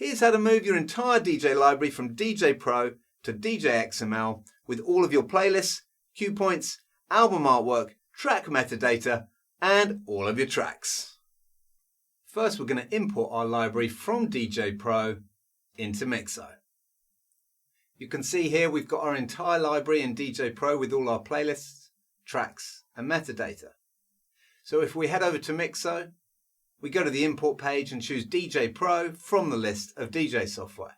Here's how to move your entire DJ library from DJ Pro to DJ XML with all of your playlists, cue points, album artwork, track metadata, and all of your tracks. First, we're going to import our library from DJ Pro into Mixo. You can see here we've got our entire library in DJ Pro with all our playlists, tracks, and metadata. So if we head over to Mixo, we go to the import page and choose DJ Pro from the list of DJ software.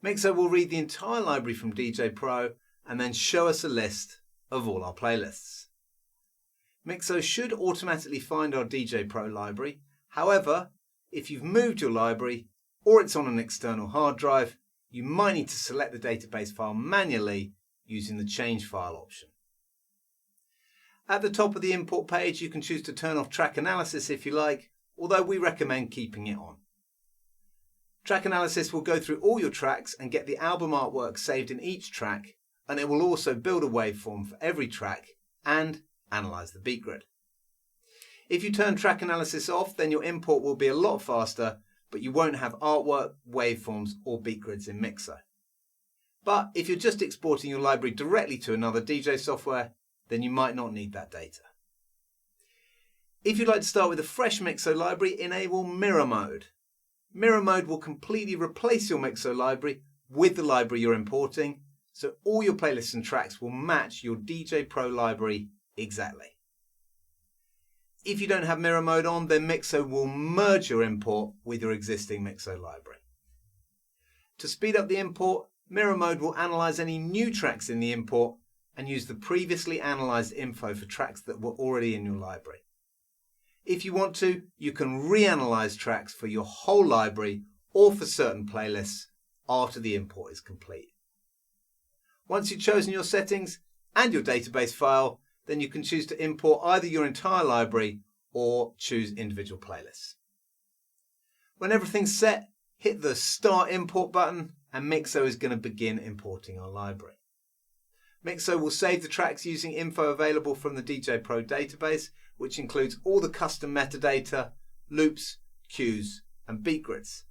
Mixo will read the entire library from DJ Pro and then show us a list of all our playlists. Mixo should automatically find our DJ Pro library. However, if you've moved your library or it's on an external hard drive, you might need to select the database file manually using the Change File option. At the top of the import page, you can choose to turn off track analysis if you like, although we recommend keeping it on. Track analysis will go through all your tracks and get the album artwork saved in each track, and it will also build a waveform for every track and analyze the beat grid. If you turn track analysis off, then your import will be a lot faster, but you won't have artwork, waveforms, or beat grids in Mixo. But if you're just exporting your library directly to another DJ software, then you might not need that data. If you'd like to start with a fresh Mixo library, enable Mirror Mode. Mirror Mode will completely replace your Mixo library with the library you're importing, so all your playlists and tracks will match your DJ Pro library exactly. If you don't have Mirror Mode on, then Mixo will merge your import with your existing Mixo library. To speed up the import, Mirror Mode will analyze any new tracks in the import and use the previously analyzed info for tracks that were already in your library. If you want to, you can reanalyze tracks for your whole library or for certain playlists after the import is complete. Once you've chosen your settings and your database file, then you can choose to import either your entire library or choose individual playlists. When everything's set, hit the Start Import button and Mixo is going to begin importing our library. Mixo will save the tracks using info available from the DJ Pro database, which includes all the custom metadata, loops, cues, and beat grids.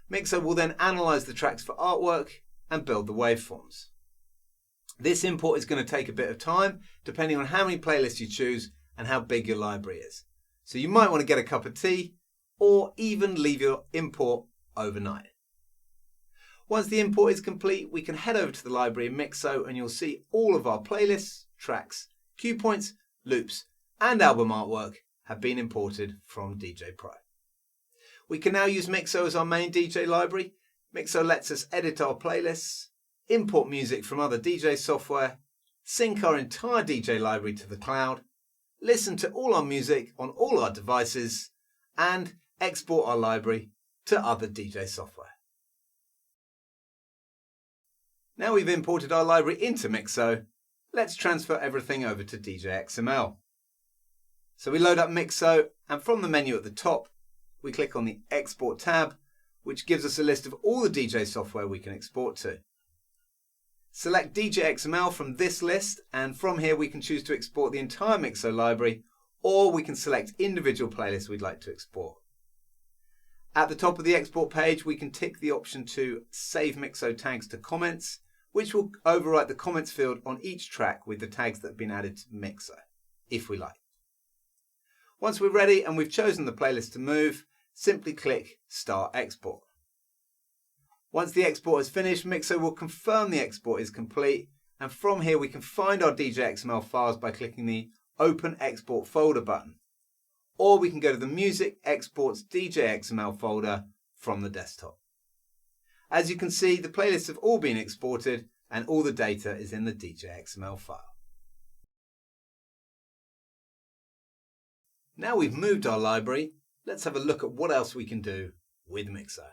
Mixo will then analyze the tracks for artwork and build the waveforms. This import is going to take a bit of time, depending on how many playlists you choose and how big your library is. So you might want to get a cup of tea or even leave your import overnight. Once the import is complete, we can head over to the library in Mixo and you'll see all of our playlists, tracks, cue points, loops, and album artwork have been imported from DJ Pro. We can now use Mixo as our main DJ library. Mixo lets us edit our playlists, import music from other DJ software, sync our entire DJ library to the cloud, listen to all our music on all our devices, and export our library to other DJ software. Now we've imported our library into Mixo, let's transfer everything over to DJ XML. So we load up Mixo, and from the menu at the top, we click on the Export tab, which gives us a list of all the DJ software we can export to. Select DJ XML from this list, and from here we can choose to export the entire Mixo library, or we can select individual playlists we'd like to export. At the top of the export page, we can tick the option to Save Mixo tags to comments, which will overwrite the comments field on each track with the tags that have been added to Mixo, if we like. Once we're ready and we've chosen the playlist to move, simply click Start Export. Once the export is finished, Mixo will confirm the export is complete, and from here we can find our DJ XML files by clicking the Open Export Folder button, or we can go to the Music Exports DJ XML folder from the desktop. As you can see, the playlists have all been exported and all the data is in the DJ XML file. Now we've moved our library, let's have a look at what else we can do with Mixo.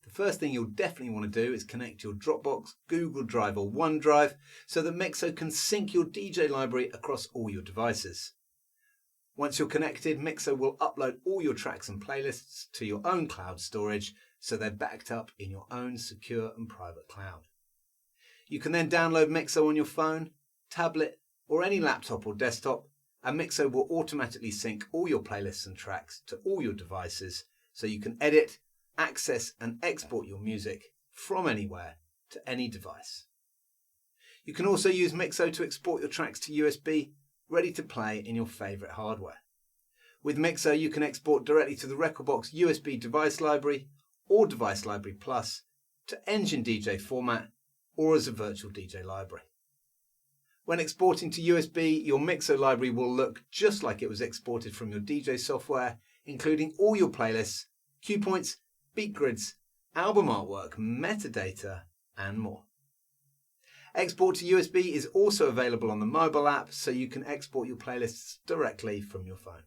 The first thing you'll definitely want to do is connect your Dropbox, Google Drive or OneDrive so that Mixo can sync your DJ library across all your devices. Once you're connected, Mixo will upload all your tracks and playlists to your own cloud storage so they're backed up in your own secure and private cloud. You can then download Mixo on your phone, tablet or any laptop or desktop, and Mixo will automatically sync all your playlists and tracks to all your devices so you can edit access and export your music from anywhere to any device. You can also use Mixo to export your tracks to USB, ready to play in your favourite hardware. With Mixo, you can export directly to the rekordbox USB device library or Device Library Plus, to Engine DJ format, or as a virtual DJ library. When exporting to USB, your Mixo library will look just like it was exported from your DJ software, including all your playlists, cue points, beat grids, album artwork, metadata, and more. Export to USB is also available on the mobile app, so you can export your playlists directly from your phone.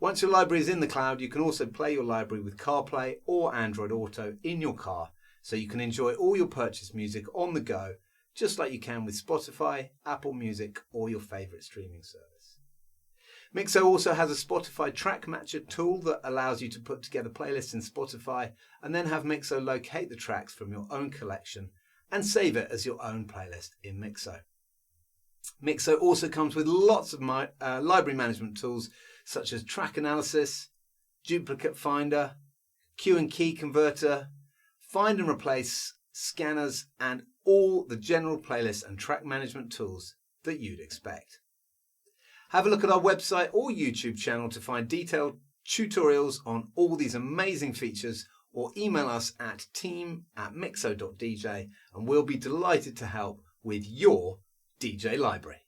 Once your library is in the cloud, you can also play your library with CarPlay or Android Auto in your car, so you can enjoy all your purchased music on the go, just like you can with Spotify, Apple Music, or your favourite streaming service. Mixo also has a Spotify track matcher tool that allows you to put together playlists in Spotify and then have Mixo locate the tracks from your own collection and save it as your own playlist in Mixo. Mixo also comes with lots of library management tools such as track analysis, duplicate finder, cue and key converter, find and replace, scanners, and all the general playlist and track management tools that you'd expect. Have a look at our website or YouTube channel to find detailed tutorials on all these amazing features, or email us at team@mixo.dj and we'll be delighted to help with your DJ library.